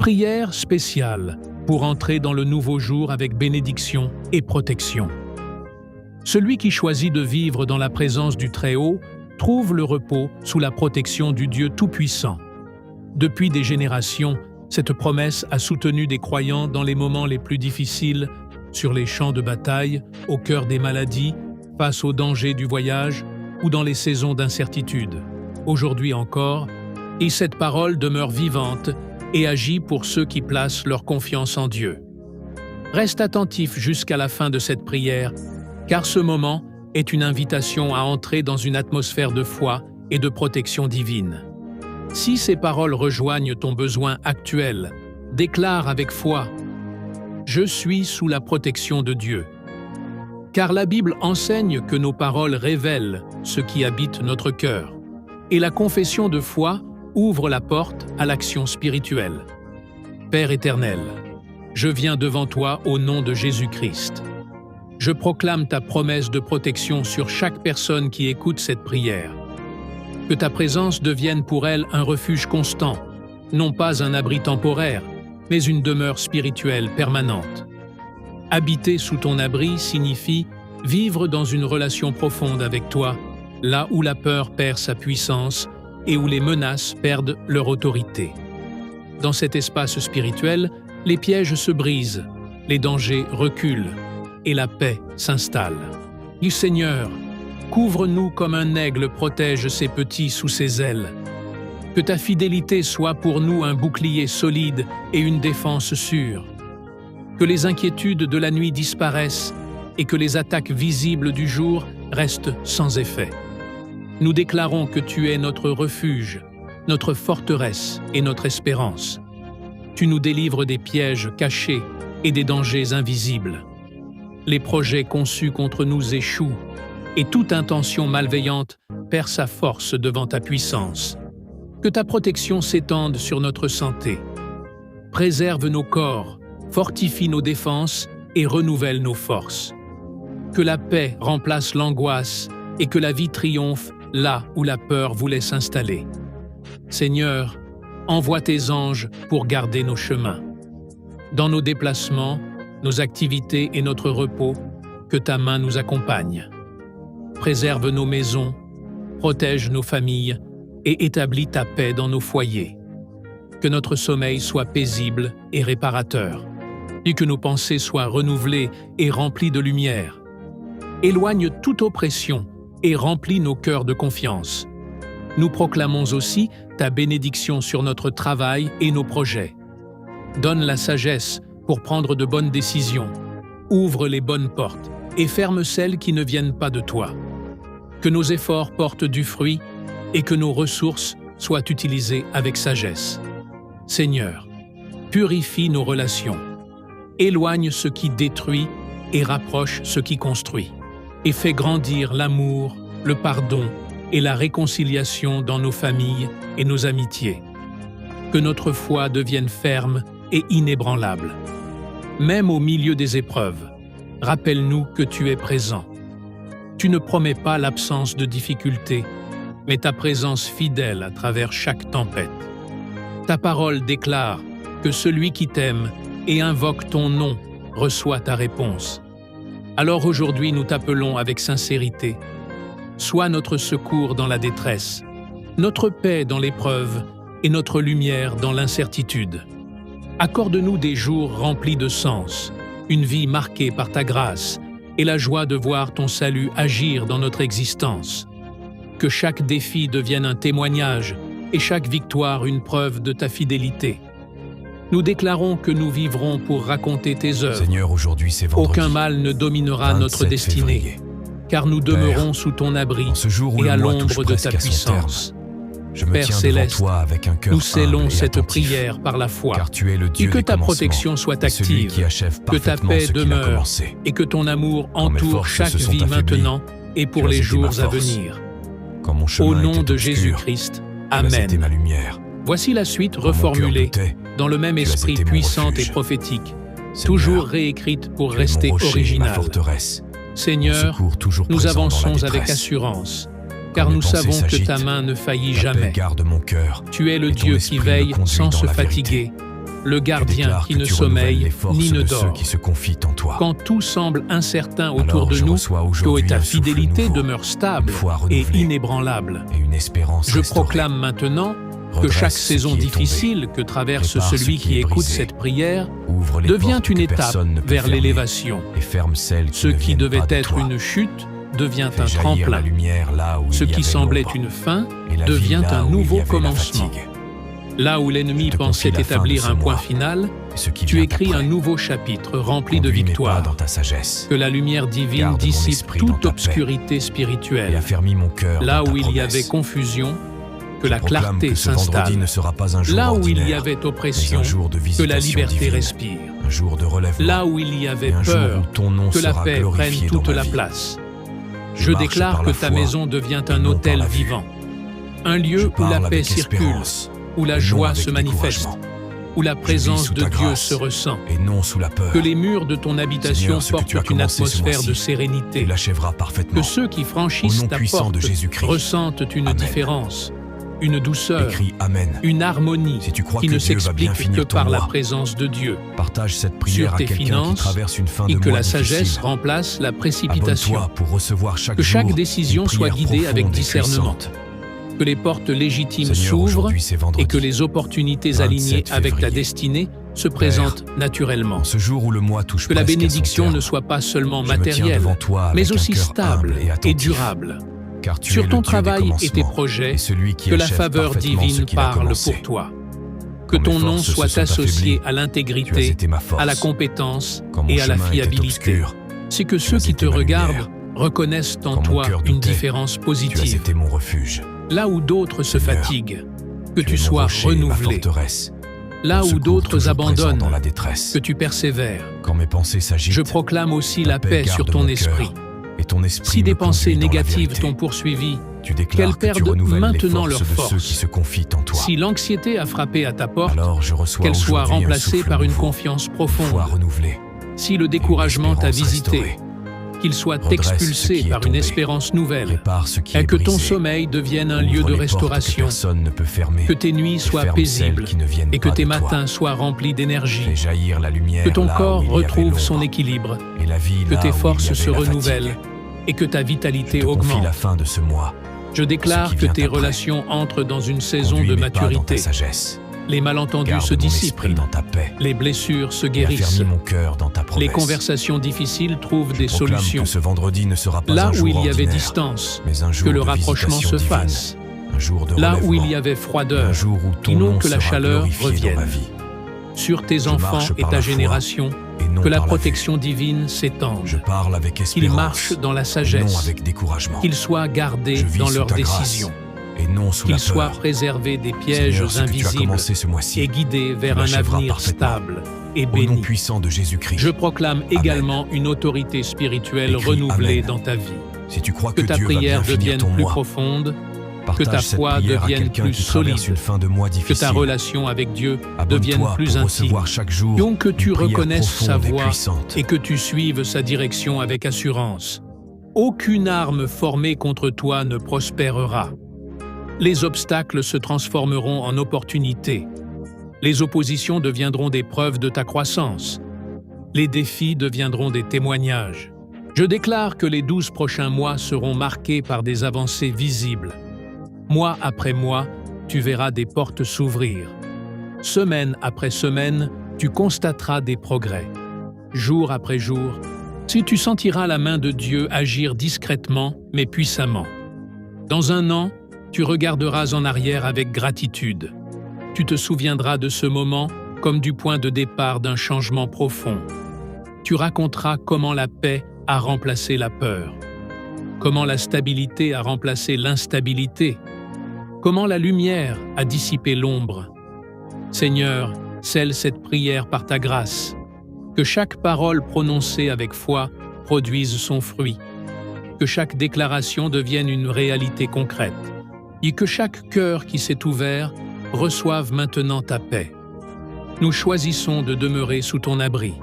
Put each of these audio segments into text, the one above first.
Prière spéciale pour entrer dans le nouveau jour avec bénédiction et protection. Celui qui choisit de vivre dans la présence du Très-Haut trouve le repos sous la protection du Dieu Tout-Puissant. Depuis des générations, cette promesse a soutenu des croyants dans les moments les plus difficiles, sur les champs de bataille, au cœur des maladies, face aux dangers du voyage ou dans les saisons d'incertitude. Aujourd'hui encore, et cette parole demeure vivante et agit pour ceux qui placent leur confiance en Dieu. Reste attentif jusqu'à la fin de cette prière, car ce moment est une invitation à entrer dans une atmosphère de foi et de protection divine. Si ces paroles rejoignent ton besoin actuel, déclare avec foi « Je suis sous la protection de Dieu ». Car la Bible enseigne que nos paroles révèlent ce qui habite notre cœur, et la confession de foi ouvre la porte à l'action spirituelle. Père éternel, je viens devant toi au nom de Jésus-Christ. Je proclame ta promesse de protection sur chaque personne qui écoute cette prière. Que ta présence devienne pour elle un refuge constant, non pas un abri temporaire, mais une demeure spirituelle permanente. Habiter sous ton abri signifie vivre dans une relation profonde avec toi, là où la peur perd sa puissance et où les menaces perdent leur autorité. Dans cet espace spirituel, les pièges se brisent, les dangers reculent et la paix s'installe. Du Seigneur, couvre-nous comme un aigle protège ses petits sous ses ailes. Que ta fidélité soit pour nous un bouclier solide et une défense sûre. Que les inquiétudes de la nuit disparaissent et que les attaques visibles du jour restent sans effet. Nous déclarons que tu es notre refuge, notre forteresse et notre espérance. Tu nous délivres des pièges cachés et des dangers invisibles. Les projets conçus contre nous échouent et toute intention malveillante perd sa force devant ta puissance. Que ta protection s'étende sur notre santé. Préserve nos corps, fortifie nos défenses et renouvelle nos forces. Que la paix remplace l'angoisse et que la vie triomphe là où la peur voulait s'installer. Seigneur, envoie tes anges pour garder nos chemins. Dans nos déplacements, nos activités et notre repos, que ta main nous accompagne. Préserve nos maisons, protège nos familles et établis ta paix dans nos foyers. Que notre sommeil soit paisible et réparateur, et que nos pensées soient renouvelées et remplies de lumière. Éloigne toute oppression et remplis nos cœurs de confiance. Nous proclamons aussi ta bénédiction sur notre travail et nos projets. Donne la sagesse pour prendre de bonnes décisions, ouvre les bonnes portes et ferme celles qui ne viennent pas de toi. Que nos efforts portent du fruit et que nos ressources soient utilisées avec sagesse. Seigneur, purifie nos relations, éloigne ce qui détruit et rapproche ce qui construit, et fais grandir l'amour, le pardon et la réconciliation dans nos familles et nos amitiés. Que notre foi devienne ferme et inébranlable. Même au milieu des épreuves, rappelle-nous que tu es présent. Tu ne promets pas l'absence de difficultés, mais ta présence fidèle à travers chaque tempête. Ta parole déclare que celui qui t'aime et invoque ton nom reçoit ta réponse. Alors aujourd'hui nous t'appelons avec sincérité. Sois notre secours dans la détresse, notre paix dans l'épreuve et notre lumière dans l'incertitude. Accorde-nous des jours remplis de sens, une vie marquée par ta grâce et la joie de voir ton salut agir dans notre existence. Que chaque défi devienne un témoignage et chaque victoire une preuve de ta fidélité. Nous déclarons que nous vivrons pour raconter tes œuvres. Seigneur, aujourd'hui c'est vendredi. Aucun mal ne dominera notre destinée, février. car nous demeurons sous ton abri En ce jour où et à le mois touche l'ombre de presque ta à son puissance. Je me Père tiens céleste, devant toi avec un cœur nous scellons humble et cette attentif, prière par la foi, car tu es le et Dieu que des ta commencements, protection soit et celui active, qui achève que ta parfaitement paix ce qu'il a demeure, commencé. et que ton amour Quand mes entoure forces chaque se sont vie affaiblies, maintenant et pour tu as les été jours ma à force. venir. Quand mon chemin Au nom était de obscur, Jésus-Christ, tu as été ma Amen. lumière. Voici la suite Quand mon cœur reformulée, doutait, dans le même tu as esprit été mon puissante et refuge. prophétique, Seigneur, toujours réécrite pour tu es mon rester rocher, ma originale. forteresse, mon Seigneur, secours toujours nous présent dans la avançons avec détresse. assurance, Quand car mes nous pensées savons que ta s'agitent, main ne faillit Ta paix jamais. garde mon cœur. Tu es le et ton Dieu esprit qui me veille conduit sans dans se la fatiguer, le Je gardien déclare qui que ne tu renouvelles sommeille les forces ni ne de ceux dort. qui se confient en toi. Quand tout semble incertain autour Alors de je nous, reçois toi et aujourd'hui ta un souffle fidélité nouveau, demeurent stables une foi et renouvelée, inébranlables. et une espérance Je restaurée. proclame maintenant que Redresse chaque ce saison qui est difficile que traverse Répare ce celui qui qui est écoute brisé. cette prière Ouvre les devient portes une que étape personne ne peut vers fermer, l'élévation. et ferme celles qui Ce ne qui viennent devait pas de être toi. une chute devient Fais un jaillir tremplin. la lumière là où Ce il y qui avait semblait l'ombre, une fin et la vie devient là un où il y nouveau avait la commencement. fatigue. Là où l'ennemi Je te pensait confie la fin de établir ce un point mois, final, et ce qui tu vient écris après. un nouveau chapitre rempli de Conduis mes pas victoires. dans ta sagesse, Que la lumière divine Garde mon dissipe esprit dans toute ta paix. obscurité et spirituelle. affermis mon cœur Là dans ta où il y promesse. avait confusion, que Je la proclame clarté que ce vendredi s'installe. ne sera pas un jour Là où il y ordinaire, avait mais oppression, un jour de que la visitation liberté divine, respire. un jour de relèvement, Là où il y avait et un jour peur, où ton nom que la sera paix prenne glorifié toute dans ma la vie. place. Je marche déclare par que la ta foi, maison devient et un non par autel la vue. vivant. Un Je lieu où parle la paix avec circule, espérance, où la et non joie avec se manifeste, découragement. où la Je vis présence sous de ta Dieu grâce, se ressent. et non sous la peur. Que les murs de ton habitation Seigneur, ce que tu as portent une commencé ce atmosphère mois-ci, de sérénité. Tu l'achèveras Que parfaitement. ceux qui franchissent Au nom ta puissant porte de Jésus-Christ. ressentent une Amen. différence, une douceur, Écris Amen. une harmonie Si tu crois qui que ne Dieu va bien s'explique que finir ton par la mois, présence de Dieu, partage cette prière sur à tes quelqu'un qui finances, traverse une fin et de que mois la sagesse difficile. remplace la précipitation. Abonne-toi pour recevoir chaque Que chaque jour décision une soit prière guidée avec profonde et discernement. puissante. Que les portes légitimes Seigneur, s'ouvrent aujourd'hui c'est vendredi. et que les opportunités 27 alignées avec ta février. destinée se présentent naturellement. En ce jour où le mois touche Que la presque à son bénédiction terme, ne soit pas seulement je me tiens matérielle, devant toi avec mais un aussi cœur stable humble et et attentif, durable. car tu es Sur le ton Dieu des travail et tes commencements, projets, et celui qui que la achève faveur parfaitement ce divine qu'il a parle commencé. pour toi. Que Quand ton mes nom forces se soit sont associé affaiblies, à tu as l'intégrité, été ma force. à la compétence Quand mon et à la chemin était fiabilité. obscur, C'est que tu ceux as qui été te ma regardent lumière. reconnaissent en Quand mon toi cœur une doutait, différence tu as positive. été mon refuge. Là où d'autres se Seigneur, fatiguent, que Tu tu es mon sois rocher et ma renouvelé. forteresse. Là Mon où secours d'autres toujours présent abandonnent, dans la détresse. que tu persévères. Quand mes pensées s'agitent, Je proclame aussi ta la paix sur garde ton mon esprit. cœur, et ton esprit Si me des pensées conduit dans la négatives vérité. t'ont poursuivi, Tu déclares qu'elles que tu perdent renouvelles maintenant les leur forces de ceux force. qui se confient en toi. si l'anxiété a frappé à ta porte, Alors je reçois qu'elle soit aujourd'hui un remplacée souffle par une nouveau, confiance une foi profonde. renouvelée, Si le et une découragement t'a espérance visité, restaurée. qu'il soit Redresse ce expulsé qui est par une tombé. espérance nouvelle, Répare ce qui et est que ton brisé. sommeil devienne un Ouvre lieu de les portes que restauration, personne ne peut fermer. que tes nuits et soient ferme paisibles celles qui ne viennent et que pas tes de toi. matins soient remplis d'énergie, Fais jaillir la lumière que ton là corps où il y avait retrouve son l'ombre, équilibre, et la vie que là tes où il y forces avait se la fatigue. renouvellent et que ta Je vitalité te confie augmente. la fin de ce mois. Je déclare ce qui que vient tes après. relations entrent dans une saison Conduis de mes pas dans ta maturité. sagesse. Les malentendus Garde se mon dissipent, esprit dans ta paix. les blessures se Et guérissent, affermis mon cœur dans ta promesse. les conversations difficiles trouvent Je des proclame solutions. que ce vendredi ne sera pas Là un jour où il y avait ordinaire, distance, mais un jour que le de rapprochement visitation se divine, fasse. un jour de Là où relèvement, il y avait et froideur, un jour où ton inonde nom que la sera chaleur glorifié revienne. dans ma vie. sur tes Je enfants marche et par ta la foi, génération, et non que la par la vue. protection divine s'étende, Je parle avec qu'ils espérance, marchent dans la et non sagesse, avec découragement. qu'ils soient gardés Je vis dans sous leurs ta grâce, décisions, et non sous la qu'ils soient peur. préservés des pièges Seigneur, ce que tu as invisibles commencé ce mois-ci, et guidés vers un l'achèveras avenir parfaitement. stable et au nom béni. puissant de Jésus-Christ. Je proclame également une autorité spirituelle Écris renouvelée Amen. dans ta vie. Si tu crois Que que ta Dieu va prière bien finir devienne ton plus mois, profonde, partage ta cette foi prière à devienne quelqu'un plus qui traverse solide, une fin de mois que difficile. ta relation avec Dieu devienne Abonne-toi plus pour intime, recevoir chaque jour donc que tu une prière reconnaisses sa profonde et voix puissante. et que tu suives sa direction avec assurance. Aucune arme formée contre toi ne prospérera. Les obstacles se transformeront en opportunités. Les oppositions deviendront des preuves de ta croissance. Les défis deviendront des témoignages. Je déclare que les 12 prochains mois seront marqués par des avancées visibles. Mois après mois, tu verras des portes s'ouvrir. Semaine après semaine, tu constateras des progrès. Jour après jour, tu sentiras la main de Dieu agir discrètement mais puissamment. Dans un an, tu regarderas en arrière avec gratitude. Tu te souviendras de ce moment comme du point de départ d'un changement profond. Tu raconteras comment la paix a remplacé la peur, comment la stabilité a remplacé l'instabilité, comment la lumière a dissipé l'ombre. Seigneur, scelle cette prière par ta grâce. Que chaque parole prononcée avec foi produise son fruit. Que chaque déclaration devienne une réalité concrète. Et que chaque cœur qui s'est ouvert reçoive maintenant ta paix. Nous choisissons de demeurer sous ton abri.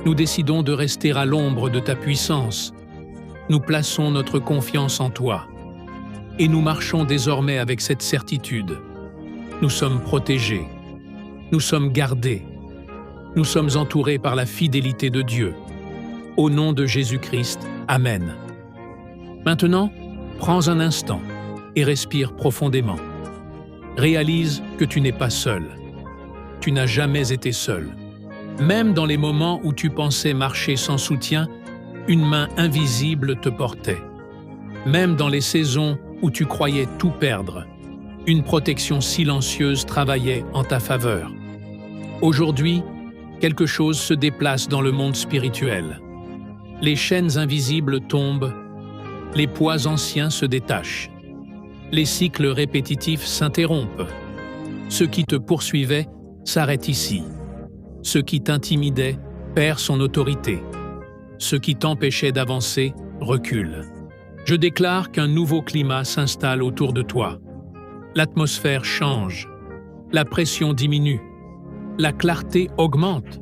Nous décidons de rester à l'ombre de ta puissance. Nous plaçons notre confiance en toi. Et nous marchons désormais avec cette certitude. Nous sommes protégés. Nous sommes gardés. Nous sommes entourés par la fidélité de Dieu. Au nom de Jésus-Christ, Amen. Maintenant, prends un instant et respire profondément. Réalise que tu n'es pas seul. Tu n'as jamais été seul. Même dans les moments où tu pensais marcher sans soutien, une main invisible te portait. Même dans les saisons où tu croyais tout perdre, une protection silencieuse travaillait en ta faveur. Aujourd'hui, quelque chose se déplace dans le monde spirituel. Les chaînes invisibles tombent, les poids anciens se détachent. Les cycles répétitifs s'interrompent. Ce qui te poursuivait s'arrête ici. Ce qui t'intimidait perd son autorité. Ce qui t'empêchait d'avancer recule. Je déclare qu'un nouveau climat s'installe autour de toi. L'atmosphère change. La pression diminue. La clarté augmente.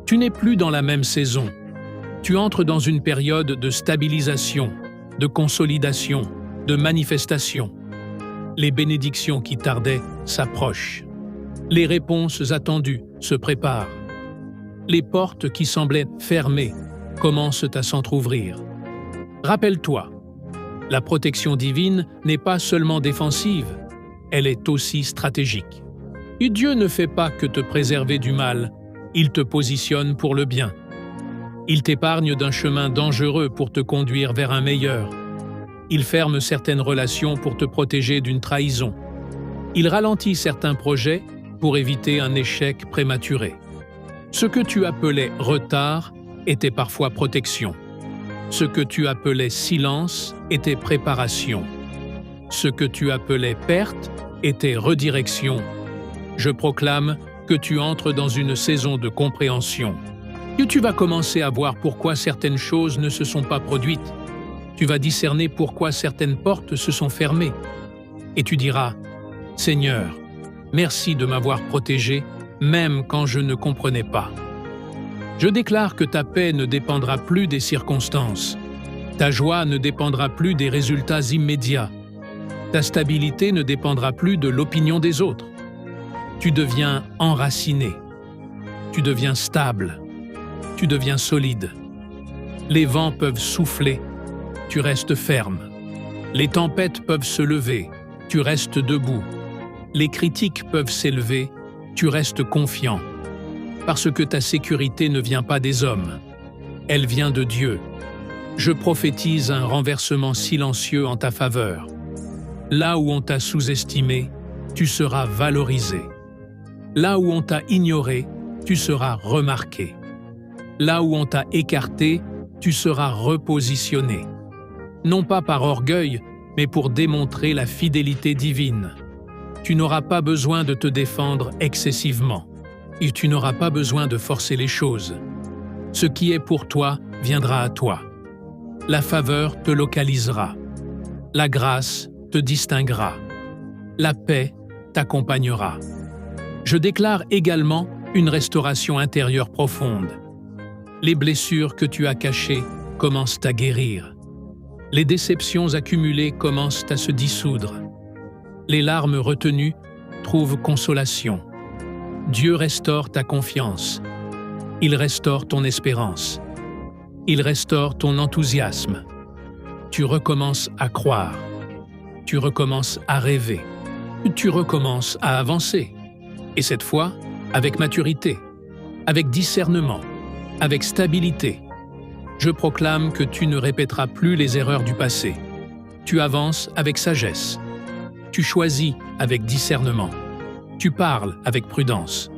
Tu n'es plus dans la même saison. Tu entres dans une période de stabilisation, de consolidation, de manifestation. Les bénédictions qui tardaient s'approchent. Les réponses attendues se préparent. Les portes qui semblaient fermées commencent à s'entr'ouvrir. Rappelle-toi, la protection divine n'est pas seulement défensive, elle est aussi stratégique. Et Dieu ne fait pas que te préserver du mal, il te positionne pour le bien. Il t'épargne d'un chemin dangereux pour te conduire vers un meilleur. Il ferme certaines relations pour te protéger d'une trahison. Il ralentit certains projets pour éviter un échec prématuré. Ce que tu appelais retard était parfois protection. Ce que tu appelais silence était préparation. Ce que tu appelais perte était redirection. Je proclame que tu entres dans une saison de compréhension. Que tu vas commencer à voir pourquoi certaines choses ne se sont pas produites. Tu vas discerner pourquoi certaines portes se sont fermées. Et tu diras, « Seigneur, merci de m'avoir protégé, même quand je ne comprenais pas. » Je déclare que ta paix ne dépendra plus des circonstances. Ta joie ne dépendra plus des résultats immédiats. Ta stabilité ne dépendra plus de l'opinion des autres. Tu deviens enraciné. Tu deviens stable. Tu deviens solide. Les vents peuvent souffler. Tu restes ferme. Les tempêtes peuvent se lever. Tu restes debout. Les critiques peuvent s'élever. Tu restes confiant. Parce que ta sécurité ne vient pas des hommes. Elle vient de Dieu. Je prophétise un renversement silencieux en ta faveur. Là où on t'a sous-estimé, tu seras valorisé. Là où on t'a ignoré, tu seras remarqué. Là où on t'a écarté, tu seras repositionné. Non pas par orgueil, mais pour démontrer la fidélité divine. Tu n'auras pas besoin de te défendre excessivement. Et tu n'auras pas besoin de forcer les choses. Ce qui est pour toi viendra à toi. La faveur te localisera. La grâce te distinguera. La paix t'accompagnera. Je déclare également une restauration intérieure profonde. Les blessures que tu as cachées commencent à guérir. Les déceptions accumulées commencent à se dissoudre. Les larmes retenues trouvent consolation. Dieu restaure ta confiance. Il restaure ton espérance. Il restaure ton enthousiasme. Tu recommences à croire. Tu recommences à rêver. Tu recommences à avancer. Et cette fois, avec maturité, avec discernement, avec stabilité. Je proclame que tu ne répéteras plus les erreurs du passé. Tu avances avec sagesse. Tu choisis avec discernement. Tu parles avec prudence.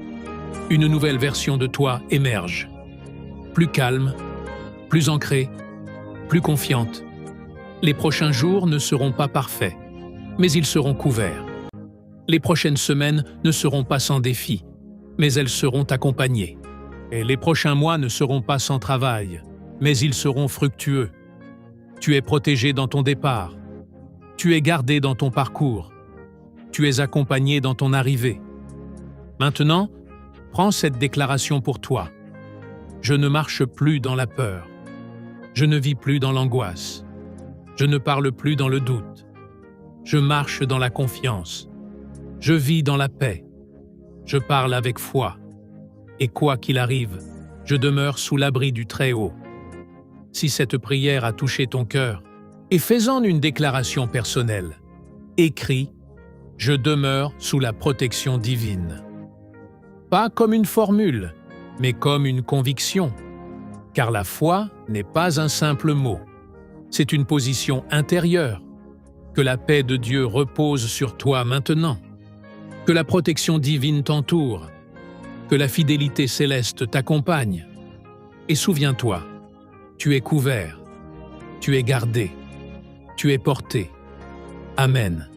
Une nouvelle version de toi émerge. Plus calme, plus ancrée, plus confiante. Les prochains jours ne seront pas parfaits, mais ils seront couverts. Les prochaines semaines ne seront pas sans défis, mais elles seront accompagnées. Et les prochains mois ne seront pas sans travail, mais ils seront fructueux. Tu es protégé dans ton départ. Tu es gardé dans ton parcours. Tu es accompagné dans ton arrivée. Maintenant, prends cette déclaration pour toi. Je ne marche plus dans la peur. Je ne vis plus dans l'angoisse. Je ne parle plus dans le doute. Je marche dans la confiance. Je vis dans la paix. je parle avec foi. Et quoi qu'il arrive, je demeure sous l'abri du Très-Haut. Si cette prière a touché ton cœur, et fais-en une déclaration personnelle. Écris « Je demeure sous la protection divine ». Pas comme une formule, mais comme une conviction. Car la foi n'est pas un simple mot. C'est une position intérieure. Que la paix de Dieu repose sur toi maintenant. Que la protection divine t'entoure. Que la fidélité céleste t'accompagne. Et souviens-toi, tu es couvert, tu es gardé, tu es porté. Amen.